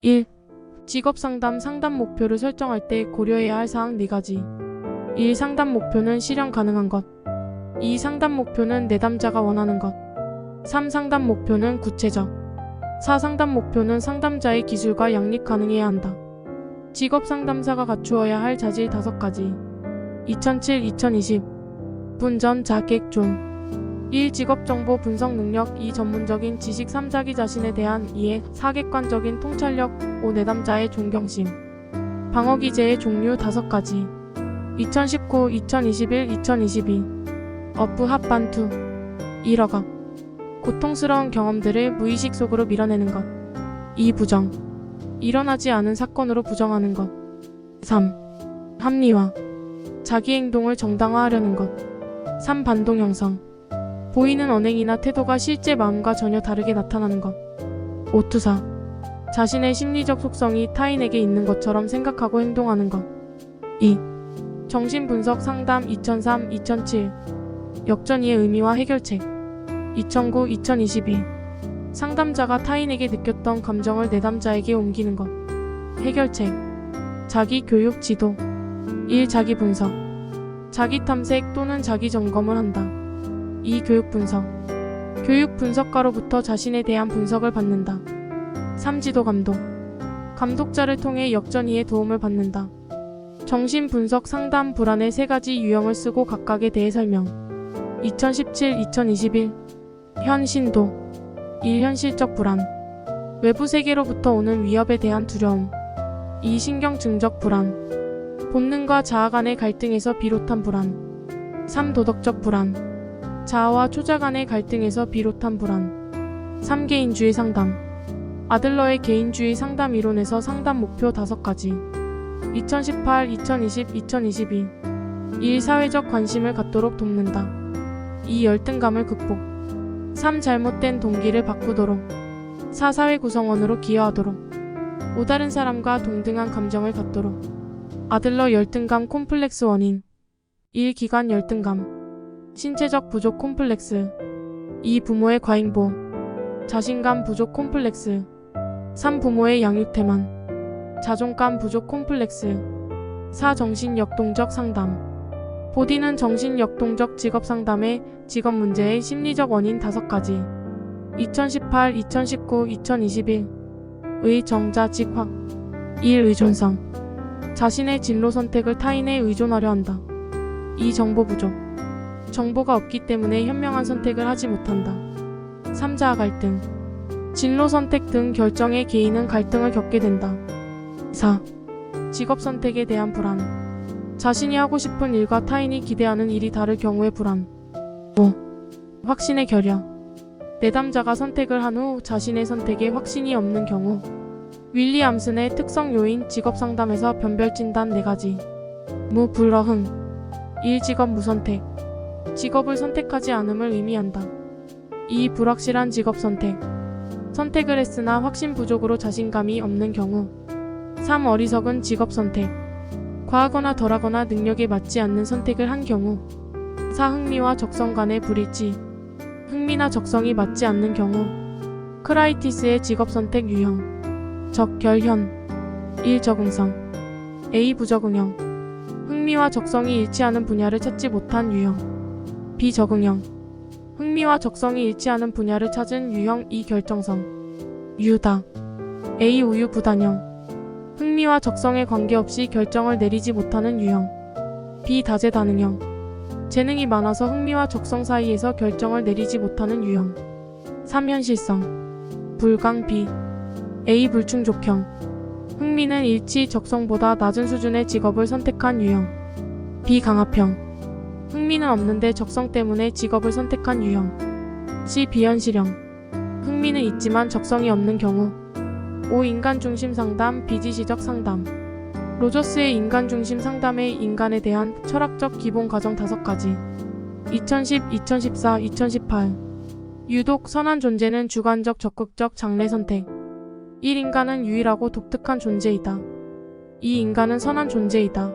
1. 직업상담 상담 목표를 설정할 때 고려해야 할 사항 4가지. 1. 상담 목표는 실현 가능한 것. 2. 상담 목표는 내담자가 원하는 것. 3. 상담 목표는 구체적. 4. 상담 목표는 상담자의 기술과 양립 가능해야 한다. 직업상담사가 갖추어야 할 자질 5가지. 2007-2020 분전 자객 존 1. 직업정보 분석 능력. 2. 전문적인 지식. 3. 자기 자신에 대한 이해. 4. 객관적인 통찰력. 5. 내담자의 존경심. 방어기제의 종류 5가지. 2019, 2021, 2022 어프 합반투 1. 고통스러운 경험들을 무의식 속으로 밀어내는 것. 2. 부정. 일어나지 않은 사건으로 부정하는 것. 3. 합리화. 자기 행동을 정당화하려는 것. 3. 반동 형성. 보이는 언행이나 태도가 실제 마음과 전혀 다르게 나타나는 것. 5. 투사. 자신의 심리적 속성이 타인에게 있는 것처럼 생각하고 행동하는 것. 2. 정신분석 상담 2003-2007 역전이의 의미와 해결책 2009-2022 상담자가 타인에게 느꼈던 감정을 내담자에게 옮기는 것. 해결책 자기 교육 지도 1. 자기 분석 자기 탐색 또는 자기 점검을 한다. 2. 교육 분석 교육 분석가로부터 자신에 대한 분석을 받는다. 3. 지도 감독 감독자를 통해 역전이의 도움을 받는다. 정신분석 상담 불안의 3가지 유형을 쓰고 각각에 대해 설명 2017-2021 현신도 1. 현실적 불안 외부 세계로부터 오는 위협에 대한 두려움 2. 신경증적 불안 본능과 자아 간의 갈등에서 비롯한 불안 3. 도덕적 불안 자아와 초자 간의 갈등에서 비롯한 불안 3. 개인주의 상담 아들러의 개인주의 상담 이론에서 상담 목표 5가지 2018, 2020, 2022 1. 사회적 관심을 갖도록 돕는다. 2. 열등감을 극복 3. 잘못된 동기를 바꾸도록 4. 사회 구성원으로 기여하도록 5. 다른 사람과 동등한 감정을 갖도록 아들러 열등감 콤플렉스 원인 1. 기관 열등감 신체적 부족 콤플렉스 2. 부모의 과잉보 자신감 부족 콤플렉스 3. 부모의 양육태만 자존감 부족 콤플렉스 4. 정신역동적 상담 보디는 정신역동적 직업상담의 직업 문제의 심리적 원인 5가지 2018, 2019, 2021 의 정자직확 1. 의존성 자신의 진로 선택을 타인에 의존하려 한다. 2. 정보 부족 정보가 없기 때문에 현명한 선택을 하지 못한다. 3. 자아 갈등 진로 선택 등 결정에 개인은 갈등을 겪게 된다. 4. 직업 선택에 대한 불안 자신이 하고 싶은 일과 타인이 기대하는 일이 다를 경우의 불안 5. 확신의 결여 내담자가 선택을 한 후 자신의 선택에 확신이 없는 경우 윌리암슨의 특성 요인 직업상담에서 변별진단 4가지 무불허흥 1. 직업 무선택 직업을 선택하지 않음을 의미한다. 2. 불확실한 직업 선택 선택을 했으나 확신 부족으로 자신감이 없는 경우 3. 어리석은 직업 선택 과하거나 덜하거나 능력에 맞지 않는 선택을 한 경우 4. 흥미와 적성 간의 불일치 흥미나 적성이 맞지 않는 경우 크라이티스의 직업 선택 유형 적결현 1. 적응성 A. 부적응형 흥미와 적성이 일치하는 분야를 찾지 못한 유형 비적응형 흥미와 적성이 일치하는 분야를 찾은 유형 2. 결정성 유다 A. 우유부단형 흥미와 적성에 관계없이 결정을 내리지 못하는 유형 비다재다능형 재능이 많아서 흥미와 적성 사이에서 결정을 내리지 못하는 유형 3. 현실성 불강 B A. 불충족형 흥미는 일치 적성보다 낮은 수준의 직업을 선택한 유형 비강압형 흥미는 없는데 적성 때문에 직업을 선택한 유형 C. 비현실형 흥미는 있지만 적성이 없는 경우 5. 인간중심 상담 비지시적 상담 로저스의 인간중심 상담의 인간에 대한 철학적 기본 과정 5가지 2010, 2014, 2018 유독 선한 존재는 주관적 적극적 장래 선택 1. 인간은 유일하고 독특한 존재이다. 2. 인간은 선한 존재이다.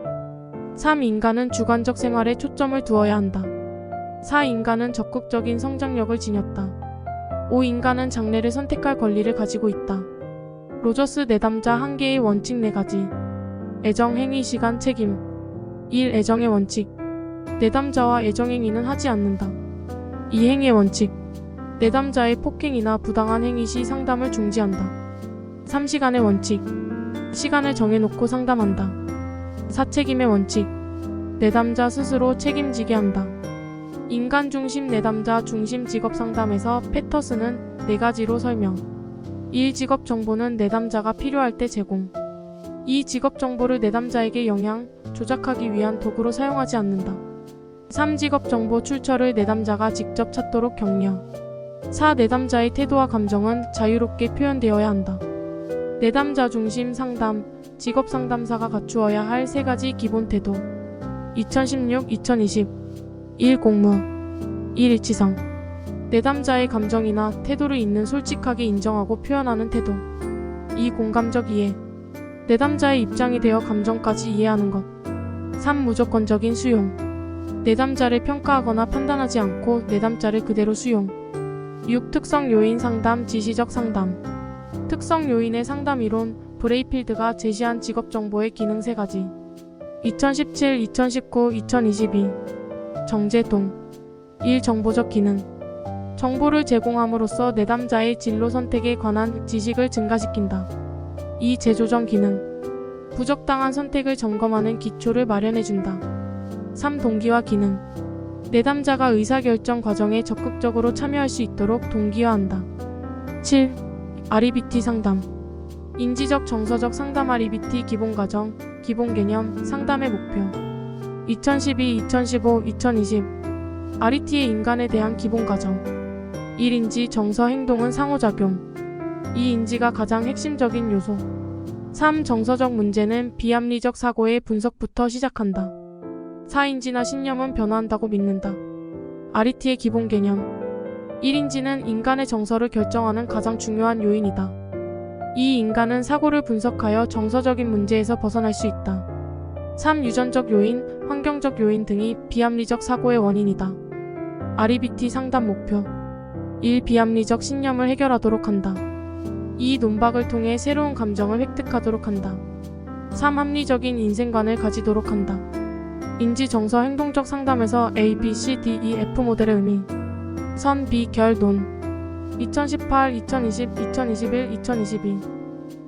3. 인간은 주관적 생활에 초점을 두어야 한다. 4. 인간은 적극적인 성장력을 지녔다. 5. 인간은 장래를 선택할 권리를 가지고 있다. 로저스 내담자 한계의 원칙 4가지. 애정, 행위, 시간, 책임. 1. 애정의 원칙. 내담자와 애정행위는 하지 않는다. 2. 행위의 원칙. 내담자의 폭행이나 부당한 행위 시 상담을 중지한다. 3. 시간의 원칙. 시간을 정해놓고 상담한다. 4. 책임의 원칙. 내담자 스스로 책임지게 한다. 인간 중심 내담자 중심 직업 상담에서 패터슨은 4가지로 설명. 1. 직업 정보는 내담자가 필요할 때 제공. 2. 직업 정보를 내담자에게 영향, 조작하기 위한 도구로 사용하지 않는다. 3. 직업 정보 출처를 내담자가 직접 찾도록 격려. 4. 내담자의 태도와 감정은 자유롭게 표현되어야 한다. 내담자 중심 상담, 직업 상담사가 갖추어야 할 3가지 기본 태도. 2016-2020 1. 공무. 1. 일치성. 내담자의 감정이나 태도를 있는 솔직하게 인정하고 표현하는 태도. 2. 공감적 이해. 내담자의 입장이 되어 감정까지 이해하는 것. 3. 무조건적인 수용. 내담자를 평가하거나 판단하지 않고 내담자를 그대로 수용. 6. 특성 요인 상담, 지시적 상담. 특성 요인의 상담 이론, 브레이필드가 제시한 직업 정보의 기능 3가지. 2017, 2019, 2022 정제동. 1. 정보적 기능. 정보를 제공함으로써 내담자의 진로 선택에 관한 지식을 증가시킨다. 2. 재조정 기능. 부적당한 선택을 점검하는 기초를 마련해준다. 3. 동기화 기능. 내담자가 의사결정 과정에 적극적으로 참여할 수 있도록 동기화한다. 7. REBT 상담. 인지적 정서적 상담 REBT 기본 과정, 기본 개념, 상담의 목표. 2012, 2015, 2020 RET의 인간에 대한 기본 과정. 1. 인지, 정서, 행동은 상호작용. 2. 인지가 가장 핵심적인 요소. 3. 정서적 문제는 비합리적 사고의 분석부터 시작한다. 4. 인지나 신념은 변화한다고 믿는다. RET의 기본 개념. 1. 인지는 인간의 정서를 결정하는 가장 중요한 요인이다. 2. 인간은 사고를 분석하여 정서적인 문제에서 벗어날 수 있다. 3. 유전적 요인, 환경적 요인 등이 비합리적 사고의 원인이다. REBT 상담 목표. 1. 비합리적 신념을 해결하도록 한다. 2. 논박을 통해 새로운 감정을 획득하도록 한다. 3. 합리적인 인생관을 가지도록 한다. 인지 정서 행동적 상담에서 A, B, C, D, E, F 모델의 의미. 선, 비, 결, 논. 2018, 2020, 2021, 2022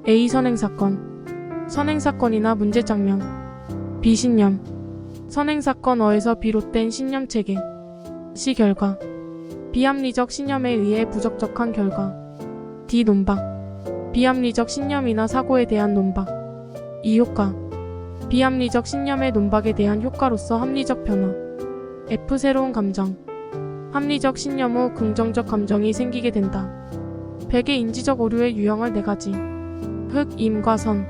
A. 선행사건. 선행사건이나 문제장면. B. 신념. 선행사건어에서 비롯된 신념체계. C. 결과. 비합리적 신념에 의해 부적절한 결과. D. 논박. 비합리적 신념이나 사고에 대한 논박. E. 효과. 비합리적 신념의 논박에 대한 효과로서 합리적 변화. F. 새로운 감정. 합리적 신념 후 긍정적 감정이 생기게 된다. 백의 인지적 오류의 유형을 4가지. 흑, 임과 선.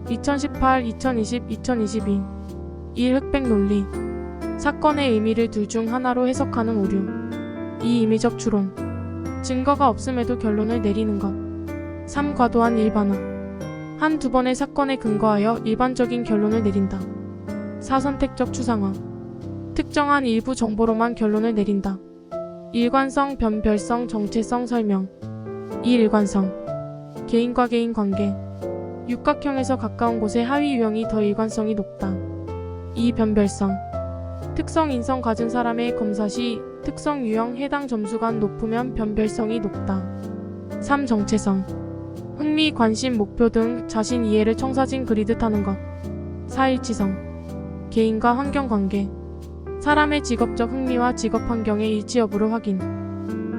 2018, 2020, 2022 1. 흑백 논리. 사건의 의미를 둘 중 하나로 해석하는 오류. 2. 임의적 추론. 증거가 없음에도 결론을 내리는 것. 3. 과도한 일반화. 한두 번의 사건에 근거하여 일반적인 결론을 내린다. 4. 선택적 추상화. 특정한 일부 정보로만 결론을 내린다. 일관성, 변별성, 정체성 설명. 2. 일관성. 개인과 개인 관계. 육각형에서 가까운 곳의 하위 유형이 더 일관성이 높다. 2. 변별성. 특성 인성 가진 사람의 검사 시 특성 유형 해당 점수가 높으면 변별성이 높다. 3. 정체성. 흥미, 관심, 목표 등 자신 이해를 청사진 그리듯 하는 것. 4. 일치성. 개인과 환경 관계. 사람의 직업적 흥미와 직업 환경의 일치 여부를 확인.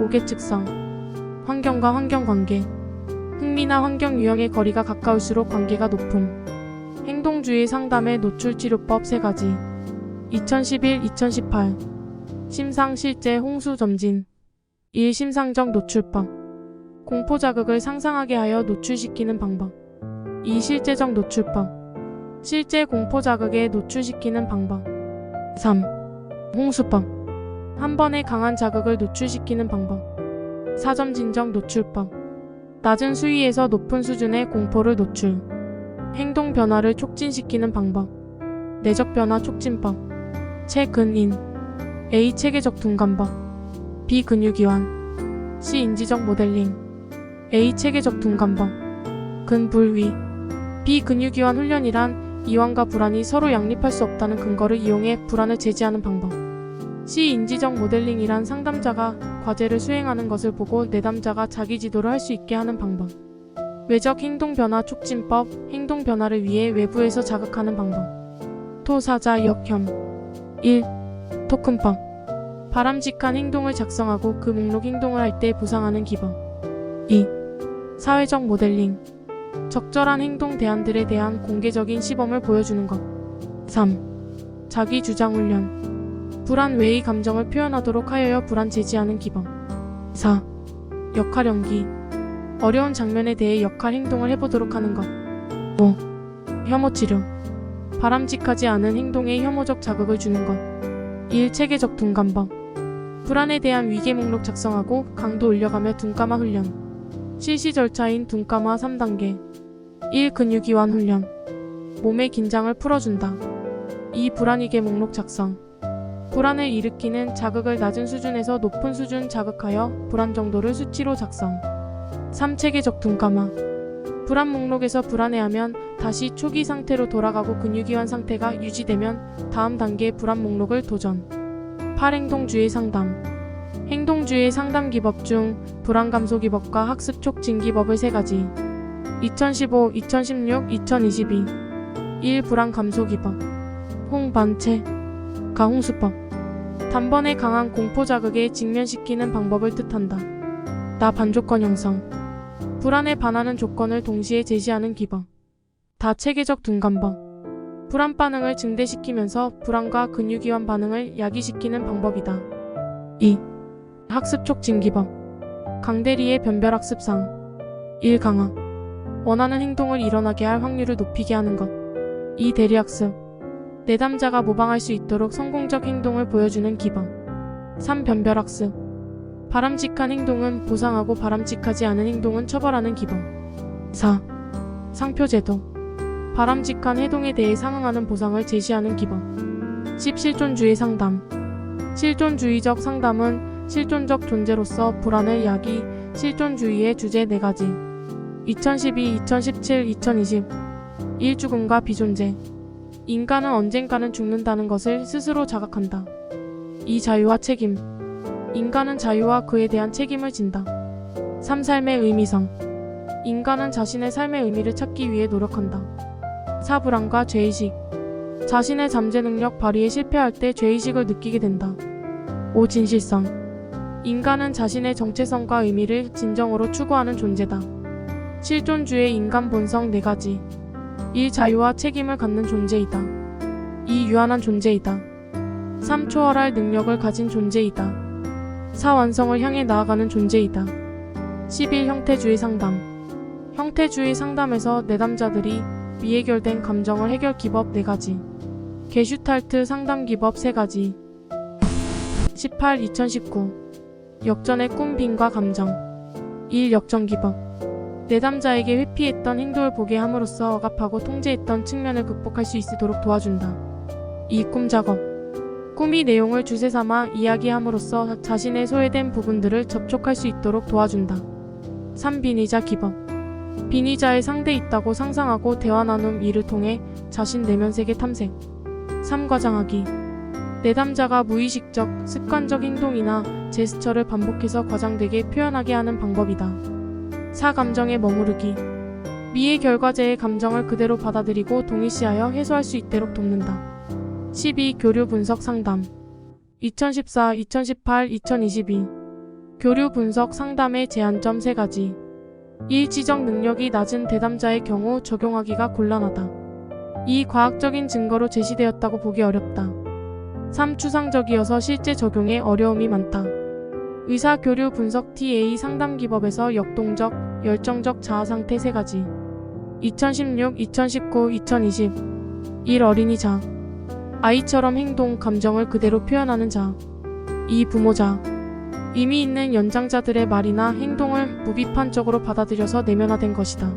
5. 계측성. 환경과 환경 관계. 흥미나 환경 유형의 거리가 가까울수록 관계가 높음. 행동주의 상담의 노출치료법 3가지. 2011-2018 심상 실제 홍수 점진. 1. 심상적 노출법. 공포 자극을 상상하게 하여 노출시키는 방법. 2. 실제적 노출법. 실제 공포 자극에 노출시키는 방법. 3. 홍수법. 한 번에 강한 자극을 노출시키는 방법. 4. 점진적 노출법. 낮은 수위에서 높은 수준의 공포를 노출. 행동 변화를 촉진시키는 방법. 내적 변화 촉진법. 체근인. A. 체계적 둔감법. B. 근육이완. C. 인지적 모델링. A. 체계적 둔감법. 근불위. 비근육이완 훈련이란 이완과 불안이 서로 양립할 수 없다는 근거를 이용해 불안을 제지하는 방법. C. 인지적 모델링이란 상담자가 과제를 수행하는 것을 보고 내담자가 자기 지도를 할 수 있게 하는 방법. 외적 행동 변화 촉진법, 행동 변화를 위해 외부에서 자극하는 방법. 토사자 역혐. 1. 토큰법. 바람직한 행동을 작성하고 그 목록 행동을 할 때 보상하는 기법. 2. 사회적 모델링. 적절한 행동 대안들에 대한 공개적인 시범을 보여주는 것. 3. 자기 주장 훈련. 불안 외의 감정을 표현하도록 하여 불안 제지하는 기법. 4. 역할 연기. 어려운 장면에 대해 역할 행동을 해보도록 하는 것. 5. 혐오 치료. 바람직하지 않은 행동에 혐오적 자극을 주는 것. 1. 체계적 둔감법. 불안에 대한 위계 목록 작성하고 강도 올려가며 둔감화 훈련. 실시 절차인 둔감화 3단계. 1. 근육이완 훈련. 몸의 긴장을 풀어준다. 2. 불안위계 목록 작성. 불안을 일으키는 자극을 낮은 수준에서 높은 수준 자극하여 불안 정도를 수치로 작성. 3. 체계적 둔감화. 불안 목록에서 불안해하면 다시 초기 상태로 돌아가고 근육이완 상태가 유지되면 다음 단계의 불안 목록을 도전. 8. 행동주의 상담. 행동주의 상담 기법 중 불안 감소 기법과 학습 촉진 기법을 3가지. 2015, 2016, 2022. 1. 불안 감소 기법. 홍반체. 가홍수법. 단번에 강한 공포 자극에 직면시키는 방법을 뜻한다. 나 반조건 형성. 불안에 반하는 조건을 동시에 제시하는 기법. 다 체계적 둔감법. 불안 반응을 증대시키면서 불안과 근육이완 반응을 야기시키는 방법이다. 2. 학습 촉진 기법. 강대리의 변별학습상. 1. 강화. 원하는 행동을 일어나게 할 확률을 높이게 하는 것. 2. 대리학습. 내담자가 모방할 수 있도록 성공적 행동을 보여주는 기법. 3. 변별학습. 바람직한 행동은 보상하고 바람직하지 않은 행동은 처벌하는 기법. 4. 상표제도. 바람직한 행동에 대해 상응하는 보상을 제시하는 기법. 10. 실존주의 상담. 실존주의적 상담은 실존적 존재로서 불안을 야기, 실존주의의 주제 4가지. 2012, 2017, 2020. 1. 죽음과 비존재. 인간은 언젠가는 죽는다는 것을 스스로 자각한다. 2. 자유와 책임. 인간은 자유와 그에 대한 책임을 진다. 3. 삶의 의미성. 인간은 자신의 삶의 의미를 찾기 위해 노력한다. 4. 불안과 죄의식. 자신의 잠재 능력 발휘에 실패할 때 죄의식을 느끼게 된다. 5. 진실성. 인간은 자신의 정체성과 의미를 진정으로 추구하는 존재다. 실존주의 인간 본성 4가지. 1. 자유와 책임을 갖는 존재이다. 2. 유한한 존재이다. 3. 초월할 능력을 가진 존재이다. 4. 완성을 향해 나아가는 존재이다. 11. 형태주의 상담. 형태주의 상담에서 내담자들이 미해결된 감정을 해결 기법 4가지. 게슈탈트 상담 기법 3가지. 18. 2019. 역전의 꿈 빈과 감정. 1. 역전 기법. 내담자에게 회피했던 행동을 보게 함으로써 억압하고 통제했던 측면을 극복할 수 있도록 도와준다. 2. 꿈 작업. 꿈이 내용을 주제 삼아 이야기함으로써 자신의 소외된 부분들을 접촉할 수 있도록 도와준다. 3. 빈의자 기법. 빈의자의 상대 있다고 상상하고 대화 나눔 이를 통해 자신 내면 세계 탐색. 3. 과장하기. 내담자가 무의식적, 습관적 행동이나 제스처를 반복해서 과장되게 표현하게 하는 방법이다. 4. 감정에 머무르기. 미의 결과제의 감정을 그대로 받아들이고 동일시하여 해소할 수 있도록 돕는다. 12. 교류 분석 상담. 2014, 2018, 2022. 교류 분석 상담의 제한점 3가지. 1. 지적 능력이 낮은 대담자의 경우 적용하기가 곤란하다. 2. 과학적인 증거로 제시되었다고 보기 어렵다. 3. 추상적이어서 실제 적용에 어려움이 많다. 의사교류 분석 TA 상담 기법에서 역동적, 열정적 자아 상태 3가지. 2016, 2019, 2020. 1. 어린이 자. 아이처럼 행동, 감정을 그대로 표현하는 자. 2. 부모자. 의미 있는 연장자들의 말이나 행동을 무비판적으로 받아들여서 내면화된 것이다.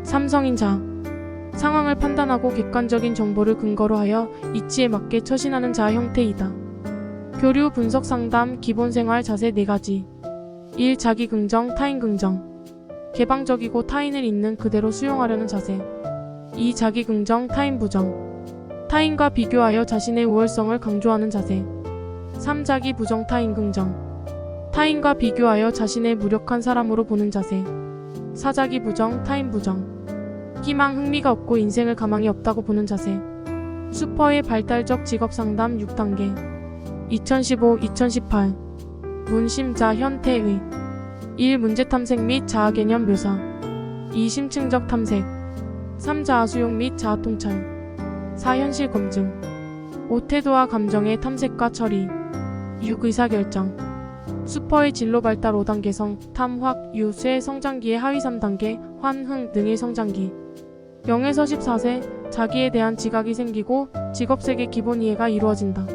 3. 성인자. 상황을 판단하고 객관적인 정보를 근거로 하여 이치에 맞게 처신하는 자 형태이다. 교류 분석 상담 기본 생활 자세 4가지. 1. 자기 긍정, 타인 긍정. 개방적이고 타인을 있는 그대로 수용하려는 자세. 2. 자기 긍정, 타인 부정. 타인과 비교하여 자신의 우월성을 강조하는 자세. 3. 자기 부정, 타인 긍정. 타인과 비교하여 자신을 무력한 사람으로 보는 자세. 4. 자기 부정, 타인 부정. 희망, 흥미가 없고 인생을 가망이 없다고 보는 자세. 슈퍼의 발달적 직업상담 6단계. 2015-2018 문심자 현태의 1. 문제탐색 및 자아개념 묘사. 2. 심층적 탐색. 3. 자아수용 및 자아통찰. 4. 현실 검증. 5. 태도와 감정의 탐색과 처리. 6. 의사결정. 슈퍼의 진로 발달 5단계성, 탐, 확, 유, 쇠, 성장기의 하위 3단계, 환, 흥, 능의 성장기. 0에서 14세, 자기에 대한 지각이 생기고 직업색의 기본 이해가 이루어진다.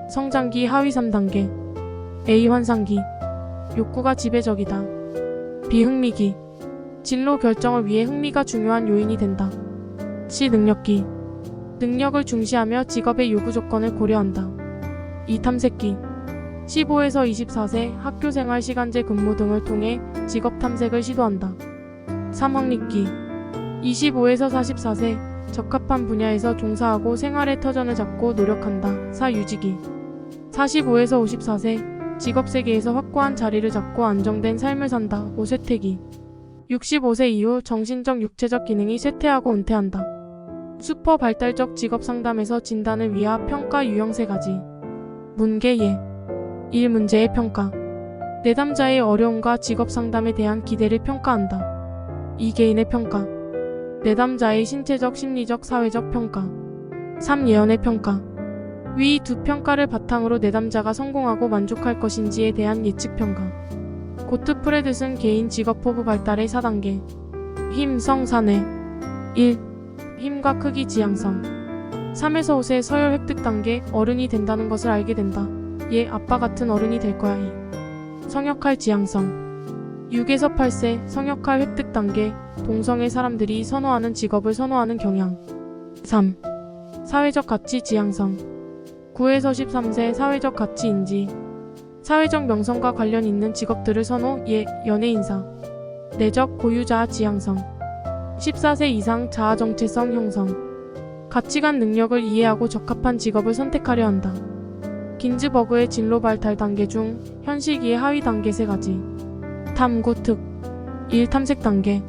성장기 하위 3단계. A. 환상기. 욕구가 지배적이다. B. 흥미기. 진로 결정을 위해 흥미가 중요한 요인이 된다. C. 능력기. 능력을 중시하며 직업의 요구 조건을 고려한다. 2. 탐색기. 15에서 24세 학교생활 시간제 근무 등을 통해 직업 탐색을 시도한다. 3. 확립기. 25에서 44세 적합한 분야에서 종사하고 생활의 터전을 잡고 노력한다. 4. 유지기. 45에서 54세 직업세계에서 확고한 자리를 잡고 안정된 삶을 산다. 5. 쇠퇴기. 65세 이후 정신적 육체적 기능이 쇠퇴하고 은퇴한다. 슈퍼 발달적 직업 상담에서 진단을 위하 평가 유형 3가지. 문계 예. 1. 문제의 평가. 내담자의 어려움과 직업 상담에 대한 기대를 평가한다. 2. 개인의 평가. 내담자의 신체적, 심리적, 사회적 평가. 3. 예언의 평가. 위 두 평가를 바탕으로 내담자가 성공하고 만족할 것인지에 대한 예측 평가. 고트프레드슨 개인 직업 포부 발달의 4단계. 힘, 성, 사내. 1. 힘과 크기 지향성. 3에서 5세 서열 획득 단계. 어른이 된다는 것을 알게 된다. 얘 아빠 같은 어른이 될 거야. 2. 성역할 지향성. 6에서 8세 성역할 획득 단계. 동성애 사람들이 선호하는 직업을 선호하는 경향. 3. 사회적 가치 지향성. 9에서 13세 사회적 가치 인지. 사회적 명성과 관련 있는 직업들을 선호. 예, 연예인사. 내적 고유자아 지향성. 14세 이상 자아 정체성 형성. 가치관 능력을 이해하고 적합한 직업을 선택하려 한다. 긴즈버그의 진로 발달 단계 중 현실기의 하위 단계 3가지. 탐구 특. 1. 탐색 단계.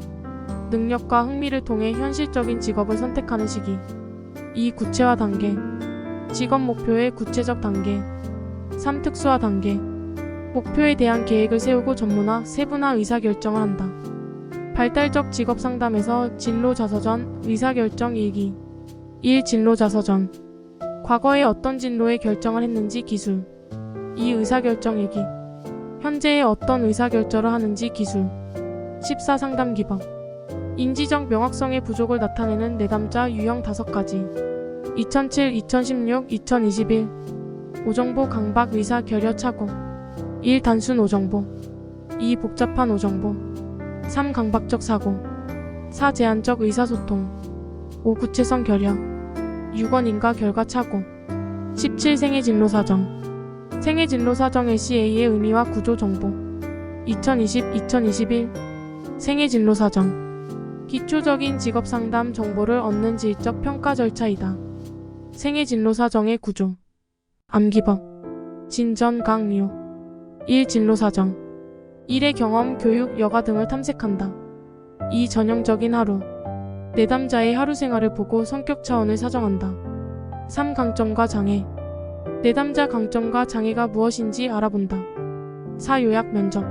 능력과 흥미를 통해 현실적인 직업을 선택하는 시기. 2. 구체화 단계. 직업 목표의 구체적 단계. 3. 특수화 단계. 목표에 대한 계획을 세우고 전문화, 세분화 의사결정을 한다. 발달적 직업 상담에서 진로 자서전, 의사결정 일기. 1. 진로 자서전. 과거에 어떤 진로에 결정을 했는지 기술. 2. 의사결정 일기. 현재에 어떤 의사결정을 하는지 기술. 14. 상담 기법. 인지적 명확성의 부족을 나타내는 내담자 유형 5가지. 2007, 2016, 2021. 오정보 강박 의사 결여 착오. 1. 단순 오정보. 2. 복잡한 오정보. 3. 강박적 사고. 4. 제한적 의사소통. 5. 구체성 결여. 6. 인과 결과 착오. 17. 생애 진로 사정. 생애 진로 사정의 CA의 의미와 구조 정보. 2020-2021 생애 진로 사정. 기초적인 직업 상담 정보를 얻는 질적 평가 절차이다. 생애 진로 사정의 구조. 암기법. 진전 강요. 1. 진로 사정. 1의 경험, 교육, 여가 등을 탐색한다. 2. 전형적인 하루. 내담자의 하루 생활을 보고 성격 차원을 사정한다. 3. 강점과 장애. 내담자 강점과 장애가 무엇인지 알아본다. 4. 요약 면접.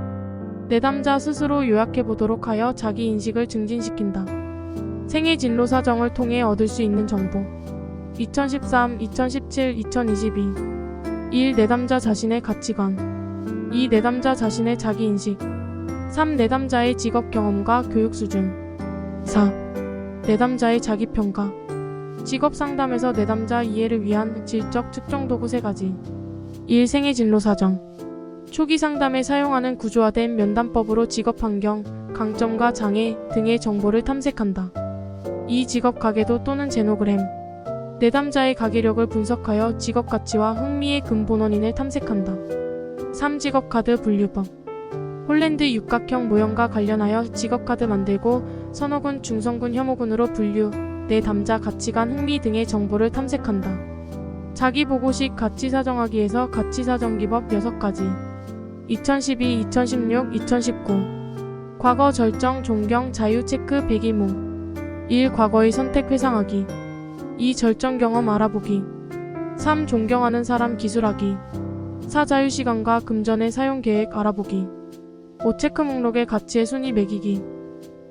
내담자 스스로 요약해보도록 하여 자기 인식을 증진시킨다. 생애 진로 사정을 통해 얻을 수 있는 정보. 2013, 2017, 2022 1. 내담자 자신의 가치관. 2. 내담자 자신의 자기인식. 3. 내담자의 직업 경험과 교육 수준. 4. 내담자의 자기평가. 직업 상담에서 내담자 이해를 위한 질적 측정 도구 3가지. 1. 생애 진로 사정. 초기 상담에 사용하는 구조화된 면담법으로 직업 환경, 강점과 장애 등의 정보를 탐색한다. 2. 직업 가계도 또는 제노그램. 내담자의 가계력을 분석하여 직업 가치와 흥미의 근본 원인을 탐색한다. 3. 직업 카드 분류법. 홀랜드 육각형 모형과 관련하여 직업카드 만들고 선호군, 중성군, 혐오군으로 분류, 내 담자, 가치관, 흥미 등의 정보를 탐색한다. 자기 보고식 가치사정하기에서 가치사정기법 6가지 2012, 2016, 2019 과거 절정, 존경, 자유 체크 100일몽 1. 과거의 선택 회상하기 2. 절정 경험 알아보기 3. 존경하는 사람 기술하기 4. 자유시간과 금전의 사용 계획 알아보기 5. 체크 목록의 가치의 순위 매기기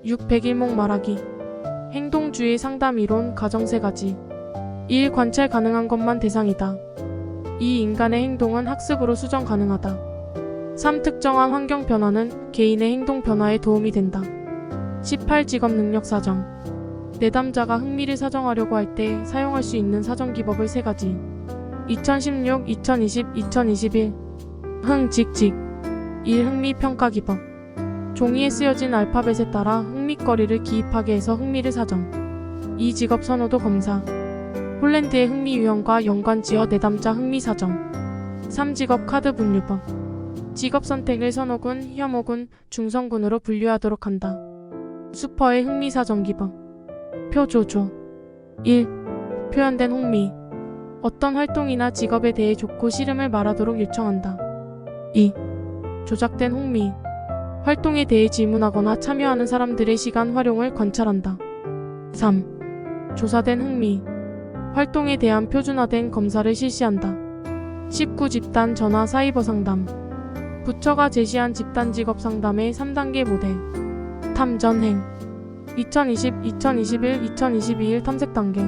6. 100일몽 말하기 행동주의 상담 이론 가정 3가지 1. 관찰 가능한 것만 대상이다 2. 인간의 행동은 학습으로 수정 가능하다 3. 특정한 환경 변화는 개인의 행동 변화에 도움이 된다 18. 직업 능력 사정 내담자가 흥미를 사정하려고 할 때 사용할 수 있는 사정기법을 3가지 2016, 2020, 2021 흥직직 1. 흥미평가기법 종이에 쓰여진 알파벳에 따라 흥미거리를 기입하게 해서 흥미를 사정 2. 직업 선호도 검사 홀랜드의 흥미 유형과 연관지어 내담자 흥미 사정 3. 직업 카드 분류법 직업 선택을 선호군, 혐오군, 중성군으로 분류하도록 한다. 슈퍼의 흥미 사정기법 표조조 1. 표현된 흥미 어떤 활동이나 직업에 대해 좋고 싫음을 말하도록 요청한다. 2. 조작된 흥미 활동에 대해 질문하거나 참여하는 사람들의 시간 활용을 관찰한다. 3. 조사된 흥미 활동에 대한 표준화된 검사를 실시한다. 19. 집단 전화 사이버 상담 부처가 제시한 집단 직업 상담의 3단계 모델 탐전행 2020, 2021, 2022일 탐색 단계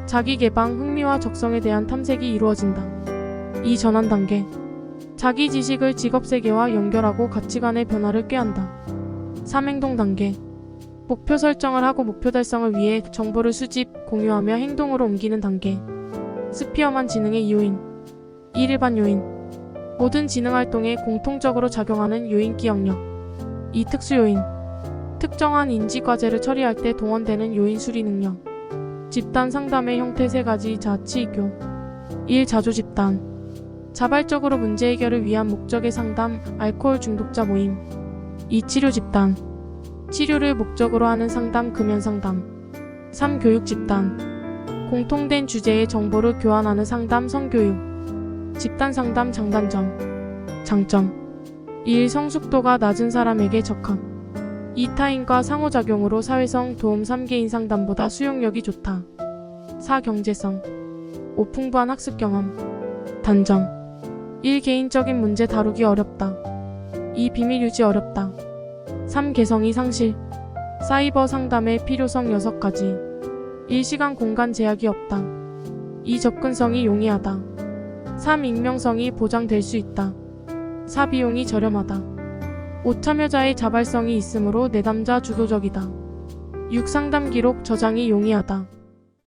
자기 개방, 흥미와 적성에 대한 탐색이 이루어진다. 2. 전환 단계 자기 지식을 직업 세계와 연결하고 가치관의 변화를 꾀한다. 3. 행동 단계 목표 설정을 하고 목표 달성을 위해 정보를 수집, 공유하며 행동으로 옮기는 단계 스피어만 지능의 요인 1. 일반 요인 모든 지능활동에 공통적으로 작용하는 요인 기억력 2. 특수요인 특정한 인지과제를 처리할 때 동원되는 요인 수리 능력 집단 상담의 형태 3가지 자치교 1. 자조집단 자발적으로 문제 해결을 위한 목적의 상담 알코올 중독자 모임 2. 치료집단 치료를 목적으로 하는 상담 금연상담 3. 교육집단 공통된 주제의 정보를 교환하는 상담 성교육 집단 상담 장단점 장점 1. 성숙도가 낮은 사람에게 적합 2. 타인과 상호작용으로 사회성 도움 3. 개인 상담보다 수용력이 좋다. 4. 경제성 5. 풍부한 학습 경험 단점 1. 개인적인 문제 다루기 어렵다. 2. 비밀 유지 어렵다. 3. 개성이 상실 사이버 상담의 필요성 6가지 1. 시간 공간 제약이 없다. 2. 접근성이 용이하다. 3. 익명성이 보장될 수 있다. 4. 비용이 저렴하다. 5. 참여자의 자발성이 있으므로 내담자 주도적이다. 6. 상담 기록 저장이 용이하다.